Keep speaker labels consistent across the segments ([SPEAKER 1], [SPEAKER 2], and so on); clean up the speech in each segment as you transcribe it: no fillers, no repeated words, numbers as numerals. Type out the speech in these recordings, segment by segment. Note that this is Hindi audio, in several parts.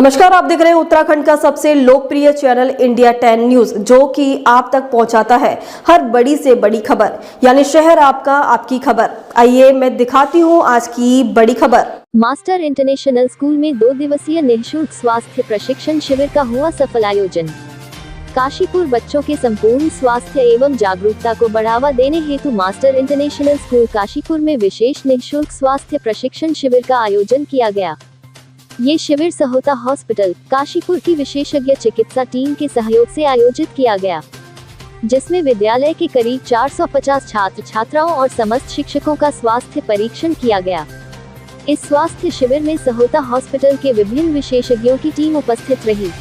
[SPEAKER 1] नमस्कार, आप देख रहे हैं उत्तराखंड का सबसे लोकप्रिय चैनल इंडिया 10 न्यूज, जो कि आप तक पहुंचाता है हर बड़ी से बड़ी खबर, यानी शहर आपका, आपकी खबर। आइए मैं दिखाती हूं आज की बड़ी खबर।
[SPEAKER 2] मास्टर इंटरनेशनल स्कूल में 2 दिवसीय निःशुल्क स्वास्थ्य प्रशिक्षण शिविर का हुआ सफल आयोजन। काशीपुर बच्चों के संपूर्ण स्वास्थ्य एवं जागरूकता को बढ़ावा देने हेतु मास्टर इंटरनेशनल स्कूल काशीपुर में विशेष निःशुल्क स्वास्थ्य प्रशिक्षण शिविर का आयोजन किया गया। ये शिविर सहोता हॉस्पिटल काशीपुर की विशेषज्ञ चिकित्सा टीम के सहयोग से आयोजित किया गया, जिसमें विद्यालय के करीब 450 छात्र छात्राओं और समस्त शिक्षकों का स्वास्थ्य परीक्षण किया गया। इस स्वास्थ्य शिविर में सहोता हॉस्पिटल के विभिन्न विशेषज्ञों की टीम उपस्थित रही,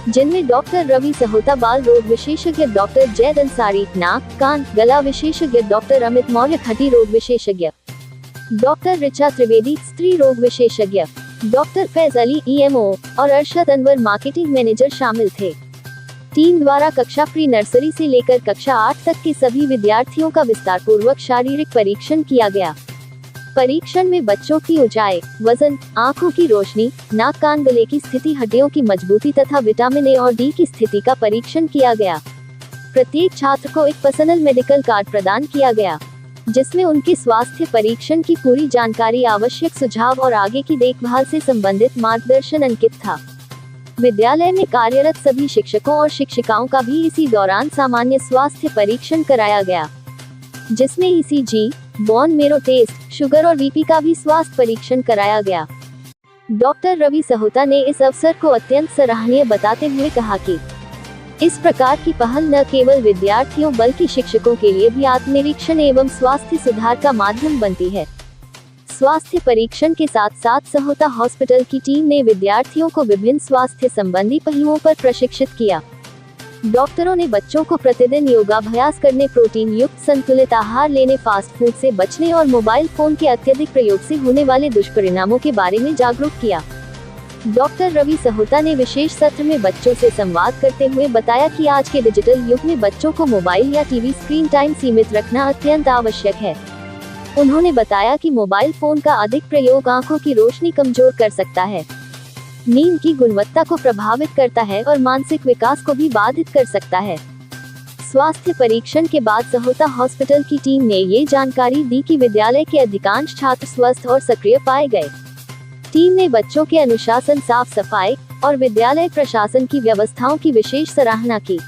[SPEAKER 2] जिनमें डॉक्टर रवि सहोता बाल रोग विशेषज्ञ, डॉक्टर जैद अंसारी नाक कान गला विशेषज्ञ, डॉक्टर अमित मौर्य हड्डी रोग विशेषज्ञ, डॉक्टर ऋचा त्रिवेदी स्त्री रोग विशेषज्ञ, डॉक्टर फैज अली ईएमओ और अरशद अनवर मार्केटिंग मैनेजर शामिल थे। टीम द्वारा कक्षा प्री नर्सरी से लेकर कक्षा 8 तक के सभी विद्यार्थियों का विस्तार पूर्वक शारीरिक परीक्षण किया गया। परीक्षण में बच्चों की ऊंचाई, वजन, आंखों की रोशनी, नाक कान गले की स्थिति, हड्डियों की मजबूती तथा विटामिन ए और डी की स्थिति का परीक्षण किया गया। प्रत्येक छात्र को एक पर्सनल मेडिकल कार्ड प्रदान किया गया, जिसमें उनके स्वास्थ्य परीक्षण की पूरी जानकारी, आवश्यक सुझाव और आगे की देखभाल से संबंधित मार्गदर्शन अंकित था। विद्यालय में कार्यरत सभी शिक्षकों और शिक्षिकाओं का भी इसी दौरान सामान्य स्वास्थ्य परीक्षण कराया गया, जिसमें ECG, bone marrow test, sugar और बीपी का भी स्वास्थ्य परीक्षण कराया गया। डॉक्टर रवि सहोता ने इस अवसर को अत्यंत सराहनीय बताते हुए कहा कि इस प्रकार की पहल न केवल विद्यार्थियों बल्कि शिक्षकों के लिए भी आत्मनिरीक्षण एवं स्वास्थ्य सुधार का माध्यम बनती है। स्वास्थ्य परीक्षण के साथ साथ सहोता हॉस्पिटल की टीम ने विद्यार्थियों को विभिन्न स्वास्थ्य संबंधी पहलुओं पर प्रशिक्षित किया। डॉक्टरों ने बच्चों को प्रतिदिन योगाभ्यास करने, प्रोटीन युक्त संतुलित आहार लेने, फास्ट फूड से बचने और मोबाइल फोन के अत्यधिक प्रयोग से होने वाले दुष्परिणामों के बारे में जागरूक किया। डॉक्टर रवि सहोता ने विशेष सत्र में बच्चों से संवाद करते हुए बताया कि आज के डिजिटल युग में बच्चों को मोबाइल या टीवी स्क्रीन टाइम सीमित रखना अत्यंत आवश्यक है। उन्होंने बताया कि मोबाइल फोन का अधिक प्रयोग आंखों की रोशनी कमजोर कर सकता है, नींद की गुणवत्ता को प्रभावित करता है और मानसिक विकास को भी बाधित कर सकता है। स्वास्थ्य परीक्षण के बाद सहोता हॉस्पिटल की टीम ने ये जानकारी दी कि विद्यालय के अधिकांश छात्र स्वस्थ और सक्रिय पाए गए। टीम ने बच्चों के अनुशासन, साफ सफाई और विद्यालय प्रशासन की व्यवस्थाओं की विशेष सराहना की।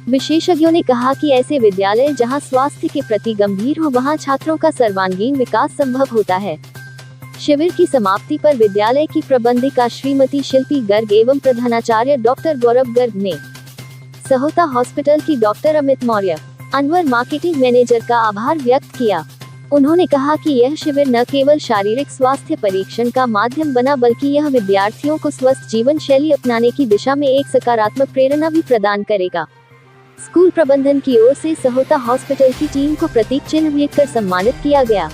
[SPEAKER 2] विशेषज्ञों ने कहा कि ऐसे विद्यालय जहां स्वास्थ्य के प्रति गंभीर हो, वहां छात्रों का सर्वांगीण विकास संभव होता है। शिविर की समाप्ति पर विद्यालय की प्रबंधिका श्रीमती शिल्पी गर्ग एवं प्रधानाचार्य डॉक्टर गौरव गर्ग ने सहोता हॉस्पिटल की doctor Amit Maurya, Anwar marketing manager का आभार व्यक्त किया। उन्होंने कहा कि यह शिविर न केवल शारीरिक स्वास्थ्य परीक्षण का माध्यम बना, बल्कि यह विद्यार्थियों को स्वस्थ जीवन शैली अपनाने की दिशा में एक सकारात्मक प्रेरणा भी प्रदान करेगा। स्कूल प्रबंधन की ओर से सहोता हॉस्पिटल की टीम को प्रतीक चिन्ह भेंटकर सम्मानित किया गया।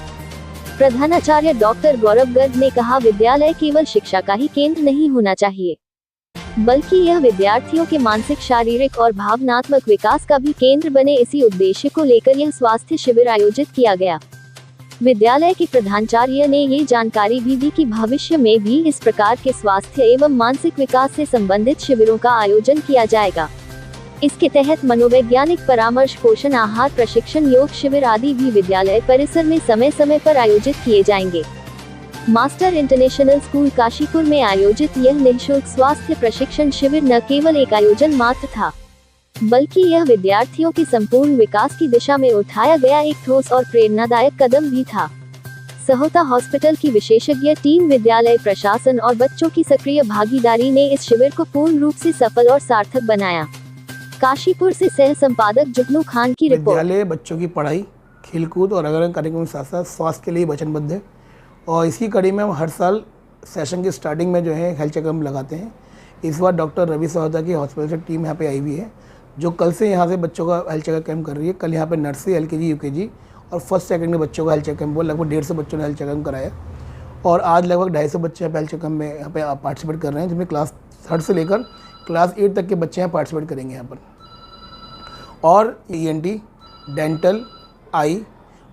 [SPEAKER 2] प्रधानाचार्य डॉक्टर गौरव गर्ग ने कहा, विद्यालय केवल शिक्षा का ही केंद्र नहीं होना चाहिए, बल्कि यह विद्यार्थियों के मानसिक, शारीरिक और भावनात्मक विकास का भी केंद्र बने। इसी उद्देश्य को लेकर यह स्वास्थ्य शिविर आयोजित किया गया। विद्यालय के प्रधानाचार्य ने ये जानकारी भी दी कि भविष्य में भी इस प्रकार के स्वास्थ्य एवं मानसिक विकास से संबंधित शिविरों का आयोजन किया जाएगा। इसके तहत मनोवैज्ञानिक परामर्श, पोषण आहार प्रशिक्षण, योग शिविर आदि भी विद्यालय परिसर में समय समय पर आयोजित किए जाएंगे। मास्टर इंटरनेशनल स्कूल काशीपुर में आयोजित यह निःशुल्क स्वास्थ्य प्रशिक्षण शिविर न केवल एक आयोजन मात्र था, बल्कि यह विद्यार्थियों के संपूर्ण विकास की दिशा में उठाया गया एक ठोस और प्रेरणादायक कदम भी था। सहोता हॉस्पिटल की विशेषज्ञ टीम, विद्यालय प्रशासन और बच्चों की सक्रिय भागीदारी ने इस शिविर को पूर्ण रूप से सफल और सार्थक बनाया। काशीपुर से सह संपादक जुगनू खान की रिपोर्ट।
[SPEAKER 3] विद्यालय बच्चों की पढ़ाई, खेलकूद और अलग अलग कार्यक्रमों के साथ साथ स्वास्थ्य के लिए वचनबद्ध है, और इसी कड़ी में हम हर साल सेशन की स्टार्टिंग में जो है हेल्थ चेकअप लगाते हैं। इस बार डॉक्टर रवि सहोता की हॉस्पिटल से टीम यहाँ पे आई हुई है, जो कल से यहाँ से बच्चों का हेल्थ चेकअप कैंप कर रही है। कल यहाँ पे नर्सरी, एलकेजी, यूकेजी और फर्स्ट सेकंड के बच्चों का हेल्थ चेकअप हुआ। लगभग 150 बच्चों ने हेल्थ चेकअप कराया, और आज लगभग 250 बच्चे हेल्थ चेकअप में यहाँ पे पार्टिसिपेट कर रहे हैं, जिसमें क्लास 3 से लेकर क्लास 8 तक के बच्चे यहाँ पार्टिसिपेट करेंगे यहाँ पर। और ENT, डेंटल, आई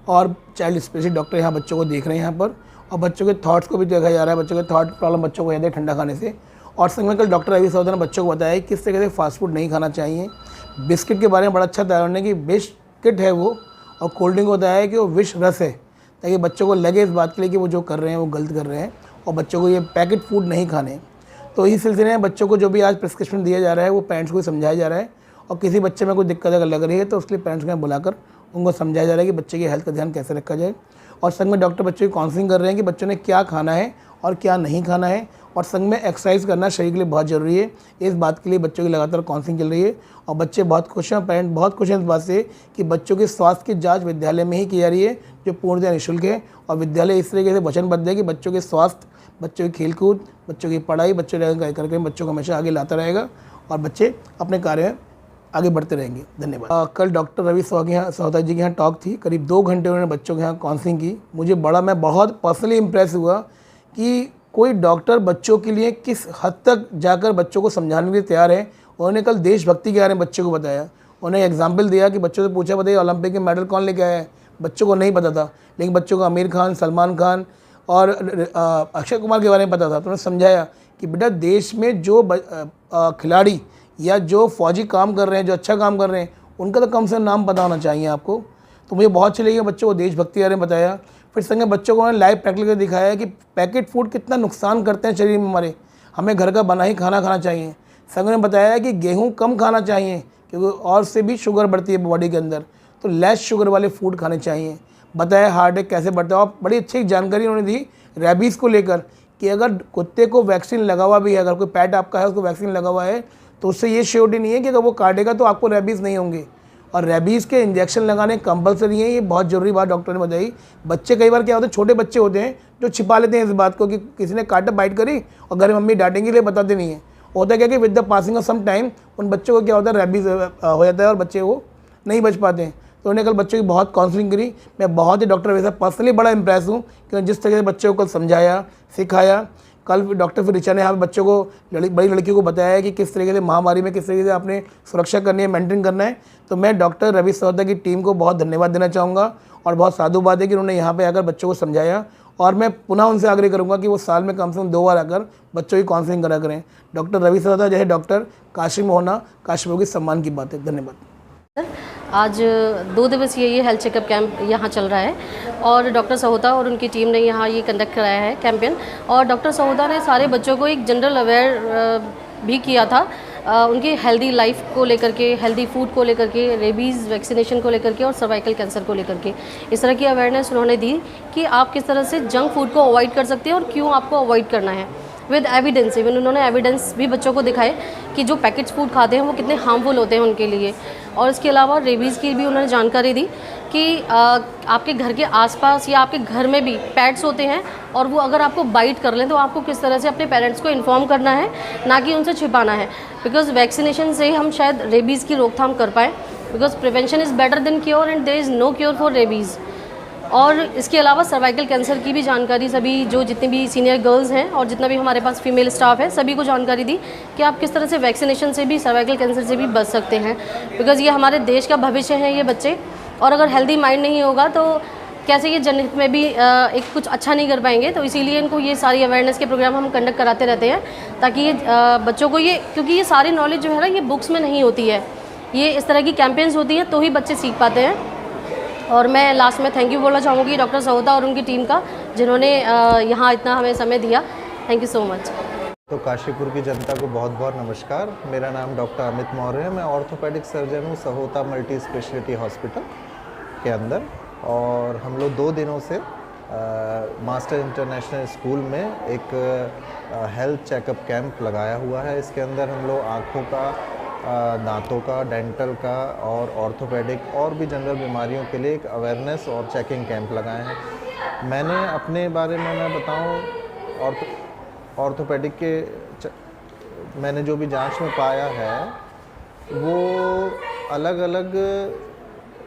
[SPEAKER 3] और चाइल्ड स्पेशलिस्ट डॉक्टर यहाँ बच्चों को देख रहे हैं यहाँ पर, और बच्चों के थॉट्स को भी देखा जा रहा है। बच्चों के थॉट प्रॉब्लम बच्चों को याद है ठंडा खाने से, और संग में कल डॉक्टर रवि सहोता ने बच्चों को बताया कि किस तरह से फास्ट फूड नहीं खाना चाहिए। बिस्किट के बारे में बड़ा अच्छा बताया उन्होंने कि बिस्किट है वो, और कोल्ड ड्रिंक होता है कि वो विष रस है, ताकि बच्चों को लगे इस बात के लिए कि वो जो कर रहे हैं वो गलत कर रहे हैं, और बच्चों को ये पैकेट फूड नहीं खाने। तो इसी सिलसिले में बच्चों को जो भी आज प्रिस्क्रिप्शन दिया जा रहा है वो पेरेंट्स को समझाया जा रहा है, और किसी बच्चे में कोई दिक्कत अगर लग रही है तो उसके लिए पेरेंट्स को बुलाकर उनको समझाया जा रहा है कि बच्चे की हेल्थ का ध्यान कैसे रखा जाए। और संग में डॉक्टर बच्चों की काउंसलिंग कर रहे हैं कि बच्चों ने क्या खाना है और क्या नहीं खाना है, और संग में एक्सरसाइज करना शरीर के लिए बहुत ज़रूरी है। इस बात के लिए बच्चों की लगातार काउंसलिंग चल रही है, और बच्चे बहुत खुश हैं, पेरेंट बहुत खुश हैं इस बात से कि बच्चों के स्वास्थ्य की जांच विद्यालय में ही की जा रही है, जो पूर्णतः निःशुल्क है। और विद्यालय इस तरीके से वचनबद्ध है कि बच्चों के स्वास्थ्य, बच्चों की खेलकूद, बच्चों की पढ़ाई, बच्चों के कार्यक्रम बच्चों को हमेशा आगे लाता रहेगा, और बच्चे अपने कार्य में आगे बढ़ते रहेंगे। धन्यवाद। कल डॉक्टर रवि सहोता जी के यहाँ टॉक थी, करीब 2 घंटे उन्होंने बच्चों के यहाँ काउंसलिंग की। मैं बहुत पर्सनली इम्प्रेस हुआ कि कोई डॉक्टर बच्चों के लिए किस हद तक जाकर बच्चों को समझाने के लिए तैयार है। उन्होंने कल देशभक्ति के बारे में बच्चों को बताया, उन्होंने एग्जाम्पल दिया कि बच्चों से पूछा बताइए ओलंपिक के मेडल कौन लेके आया है, बच्चों को नहीं पता था, लेकिन बच्चों को आमिर खान, सलमान खान और अक्षय कुमार के बारे में पता था। तो उन्होंने समझाया कि बेटा देश में जो खिलाड़ी या जो फौजी काम कर रहे हैं, जो अच्छा काम कर रहे हैं, उनका तो कम से कम नाम पता होना चाहिए आपको। तो मुझे बहुत अच्छी लगी बच्चों को देशभक्ति के बारे में बताया। फिर संगे बच्चों को उन्होंने लाइव प्रैक्टिकल करके दिखाया कि पैकेट फूड कितना नुकसान करते हैं शरीर में हमारे, हमें घर का बना ही खाना खाना चाहिए। संग ने बताया कि गेहूँ कम खाना चाहिए क्योंकि और से भी शुगर बढ़ती है बॉडी के अंदर, तो लेस शुगर वाले फूड खाने चाहिए। बताया हार्ट अटैक कैसे बढ़ता है, और बड़ी अच्छी जानकारी उन्होंने दी रेबीज़ को लेकर कि अगर कुत्ते को वैक्सीन लगा हुआ भी है, अगर कोई पेट आपका है उसको वैक्सीन लगा हुआ है, तो उससे ये श्योरिटी नहीं है कि अगर वो काटेगा तो आपको रेबीज़ नहीं होंगे, और रेबीज़ के इंजेक्शन लगाने कंपलसरी है। ये बहुत ज़रूरी बात डॉक्टर ने बताई। बच्चे कई बार क्या होते हैं, छोटे बच्चे होते हैं जो छिपा लेते हैं इस बात को कि किसी ने काटा बाइट करी और घर में मम्मी डांटेंगे, लिए बताते नहीं है। होता क्या कि with the passing of some time उन बच्चों को क्या होता है, रेबीज़ हो जाता है और बच्चे वो नहीं बच पाते हैं। तो उन्होंने कल बच्चों की बहुत काउंसलिंग करी। मैं बहुत ही डॉक्टर वैसा पर्सनली बड़ा इंप्रेस हूँ कि जिस तरह से बच्चों को कल समझाया, सिखाया। कल डॉक्टर फिर ऋचा ने यहाँ बच्चों को, बड़ी लड़कियों को बताया कि किस तरीके से महामारी में किस तरीके से आपने सुरक्षा करनी है, मेंटेन करना है। तो मैं डॉक्टर रवि सहोता की टीम को बहुत धन्यवाद देना चाहूँगा, और बहुत साधु बात है कि उन्होंने यहाँ पे आकर बच्चों को समझाया। और मैं पुनः उनसे आग्रह करूँगा कि वो साल में कम से कम 2 बार आकर बच्चों की काउंसलिंग करा करें। डॉक्टर रवि सहोता जैसे डॉक्टर काशी में होना काशी में होगी सम्मान की बात है। धन्यवाद।
[SPEAKER 4] आज 2 दिवसीय ये हेल्थ चेकअप कैंप यहाँ चल रहा है, और डॉक्टर सहोता और उनकी टीम ने यहाँ ये कंडक्ट कराया है कैंपेन। और डॉक्टर सहोता ने सारे बच्चों को एक जनरल अवेयर भी किया था उनकी हेल्दी लाइफ को लेकर के, हेल्दी फूड को लेकर के, रेबीज़ वैक्सीनेशन को लेकर के और सर्वाइकल कैंसर को लेकर के। इस तरह की अवेयरनेस उन्होंने दी कि आप किस तरह से जंक फूड को अवॉइड कर सकते हैं और क्यों आपको अवॉइड करना है, विद एविडेंस। इवन उन्होंने एविडेंस भी बच्चों को दिखाए कि जो पैकेट्स फूड खाते हैं वो कितने हार्मफुल होते हैं उनके लिए। और इसके अलावा रेबीज़ की भी उन्होंने जानकारी दी कि आपके घर के आसपास या आपके घर में भी पेट्स होते हैं, और वो अगर आपको बाइट कर लें तो आपको किस तरह से अपने पेरेंट्स को इन्फॉर्म करना है, ना कि उनसे छिपाना है। बिकॉज वैक्सीनेशन से हम शायद रेबीज़ की रोकथाम कर पाएँ, because prevention is better than cure and there is no cure for rabies. और इसके अलावा सर्वाइकल कैंसर की भी जानकारी सभी जो जितनी भी सीनियर गर्ल्स हैं और जितना भी हमारे पास फीमेल स्टाफ है सभी को जानकारी दी कि आप किस तरह से वैक्सीनेशन से भी, सर्वाइकल कैंसर से भी बच सकते हैं। बिकॉज ये हमारे देश का भविष्य है ये बच्चे, और अगर हेल्दी माइंड नहीं होगा तो कैसे ये जनहित में भी एक कुछ अच्छा नहीं कर पाएंगे। तो इसीलिए इनको ये सारी अवेयरनेस के प्रोग्राम हम कंडक्ट कराते रहते हैं, ताकि ये बच्चों को ये, क्योंकि ये सारी नॉलेज जो है ना ये बुक्स में नहीं होती है, ये इस तरह की कैंपेन्स होती हैं तो ही बच्चे सीख पाते हैं। और मैं लास्ट में थैंक यू बोलना चाहूँगी डॉक्टर सहोता और उनकी टीम का, जिन्होंने यहाँ इतना हमें समय दिया। Thank you so much.
[SPEAKER 5] तो काशीपुर की जनता को बहुत बहुत नमस्कार। मेरा नाम डॉक्टर अमित मौर्य है। मैं ऑर्थोपेडिक सर्जन हूँ सहोता मल्टी स्पेशलिटी हॉस्पिटल के अंदर, और हम लोग 2 दिनों से मास्टर इंटरनेशनल स्कूल में एक हेल्थ चेकअप कैंप लगाया हुआ है। इसके अंदर हम लोग आँखों का, दांतों का, डेंटल का और ऑर्थोपेडिक और भी जनरल बीमारियों के लिए एक अवेयरनेस और चेकिंग कैंप लगाए हैं। मैंने अपने बारे में मैं बताऊं, ऑर्थोपेडिक के मैंने जो भी जांच में पाया है वो अलग अलग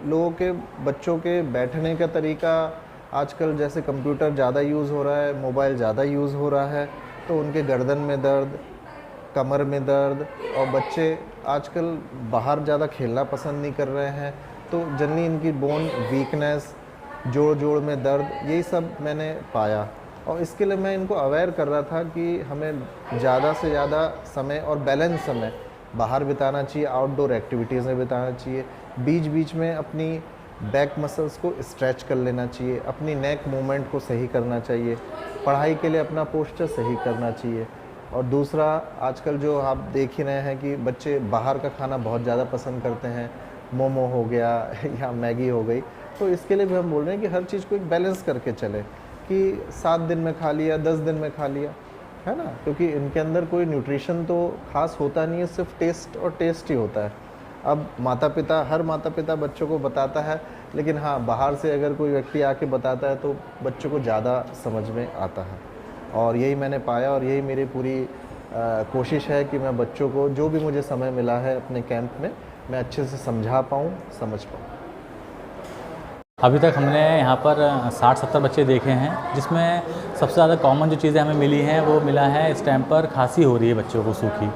[SPEAKER 5] लोगों के, बच्चों के बैठने का तरीका, आजकल जैसे कंप्यूटर ज़्यादा यूज़ हो रहा है, मोबाइल ज़्यादा यूज़ हो रहा है, तो उनके गर्दन में दर्द, कमर में दर्द, और बच्चे आजकल बाहर ज़्यादा खेलना पसंद नहीं कर रहे हैं, तो जनरली इनकी बोन वीकनेस, जोड़ में दर्द, यही सब मैंने पाया। और इसके लिए मैं इनको अवेयर कर रहा था कि हमें ज़्यादा से ज़्यादा समय और बैलेंस समय बाहर बिताना चाहिए, आउटडोर एक्टिविटीज़ में बिताना चाहिए, बीच बीच में अपनी बैक मसल्स को स्ट्रेच कर लेना चाहिए, अपनी नेक मूवमेंट को सही करना चाहिए, पढ़ाई के लिए अपना पोस्चर सही करना चाहिए। और दूसरा, आजकल जो आप देख ही रहे हैं कि बच्चे बाहर का खाना बहुत ज़्यादा पसंद करते हैं, मोमो हो गया या मैगी हो गई, तो इसके लिए भी हम बोल रहे हैं कि हर चीज़ को एक बैलेंस करके चले कि 7 दिन में खा लिया, 10 दिन में खा लिया, है ना, क्योंकि इनके अंदर कोई न्यूट्रिशन तो खास होता नहीं है, सिर्फ टेस्ट और टेस्ट ही होता है। अब हर माता पिता बच्चों को बताता है, लेकिन हाँ, बाहर से अगर कोई व्यक्ति आके बताता है तो बच्चों को ज़्यादा समझ में आता है। और यही मैंने पाया और यही मेरी पूरी कोशिश है कि मैं बच्चों को जो भी मुझे समय मिला है अपने कैंप में, मैं अच्छे से समझा पाऊँ, समझ पाऊँ।
[SPEAKER 6] अभी तक हमने यहाँ पर 60-70 बच्चे देखे हैं, जिसमें सबसे ज़्यादा कॉमन जो चीज़ें हमें मिली हैं वो मिला है इस टाइम पर खांसी हो रही है बच्चों को सूखी,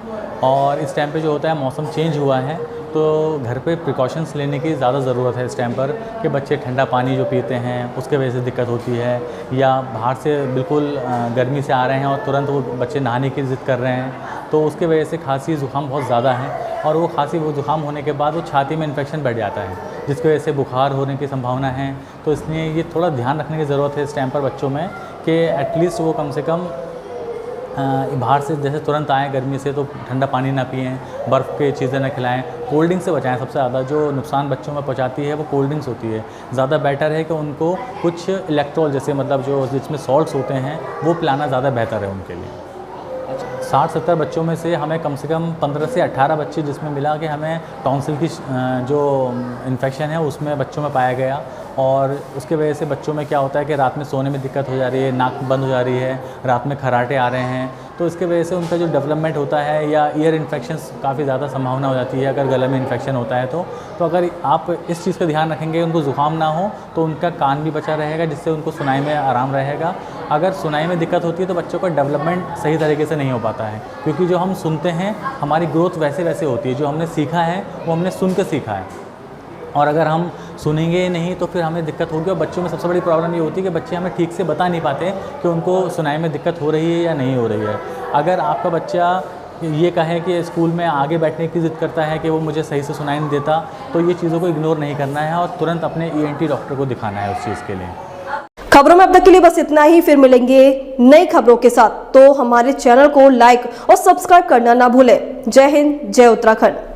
[SPEAKER 6] और इस टाइम पे जो होता है मौसम चेंज हुआ है तो घर पे प्रिकॉशंस लेने की ज़्यादा ज़रूरत है इस टाइम पर कि बच्चे ठंडा पानी जो पीते हैं उसके वजह से दिक्कत होती है, या बाहर से बिल्कुल गर्मी से आ रहे हैं और तुरंत वो बच्चे नहाने की ज़िद कर रहे हैं, तो उसके वजह से खांसी ज़ुकाम बहुत ज़्यादा है। और वो खांसी वो ज़ुकाम होने के बाद वो छाती में इन्फेक्शन बढ़ जाता है, जिसकी वजह से बुखार होने की संभावना है। तो इसलिए ये थोड़ा ध्यान रखने की ज़रूरत है इस टाइम पर बच्चों में कि एटलीस्ट वो कम से कम बाहर से जैसे तुरंत आएँ गर्मी से तो ठंडा पानी ना पिएं, बर्फ़ के चीज़ें ना खिलाएं, कोल्ड ड्रिंक से बचाएं। सबसे ज़्यादा जो नुकसान बच्चों में पहुंचाती है वो कोल्ड ड्रिंक्स होती है। ज़्यादा बेटर है कि उनको कुछ इलेक्ट्रोल जैसे मतलब जो जिसमें सॉल्ट्स होते हैं वो पिलाना ज़्यादा बेहतर है उनके लिए। 60-70 बच्चों में से हमें कम से कम 15 से 18 बच्चे जिसमें मिला कि हमें टॉन्सिल की जो इन्फेक्शन है उसमें बच्चों में पाया गया, और उसके वजह से बच्चों में क्या होता है कि रात में सोने में दिक्कत हो जा रही है, नाक बंद हो जा रही है, रात में खर्राटे आ रहे हैं, तो इसके वजह से उनका जो डेवलपमेंट होता है या ईयर इन्फेक्शंस काफ़ी ज़्यादा संभावना हो जाती है अगर गले में इन्फेक्शन होता है तो अगर आप इस चीज़ का ध्यान रखेंगे, उनको ज़ुकाम ना हो तो उनका कान भी बचा रहेगा, जिससे उनको सुनाई में आराम रहेगा। अगर सुनाई में दिक्कत होती है तो बच्चों का डेवलपमेंट सही तरीके से नहीं हो पाता है, क्योंकि जो हम सुनते हैं हमारी ग्रोथ वैसे होती है, जो हमने सीखा है वो हमने सुन के सीखा है, और अगर हम सुनेंगे नहीं तो फिर हमें दिक्कत होगी। और बच्चों में सबसे बड़ी प्रॉब्लम ये होती है कि बच्चे हमें ठीक से बता नहीं पाते कि उनको सुनाई में दिक्कत हो रही है या नहीं हो रही है। अगर आपका बच्चा ये कहे कि स्कूल में आगे बैठने की ज़िद करता है कि वो मुझे सही से सुनाई नहीं देता, तो ये चीज़ों को इग्नोर नहीं करना है और तुरंत अपने ENT डॉक्टर को दिखाना है उस चीज़ के लिए।
[SPEAKER 1] खबरों में अब तक के लिए बस इतना ही, फिर मिलेंगे नई खबरों के साथ। तो हमारे चैनल को लाइक और सब्सक्राइब करना ना भूलें। जय हिंद, जय उत्तराखंड।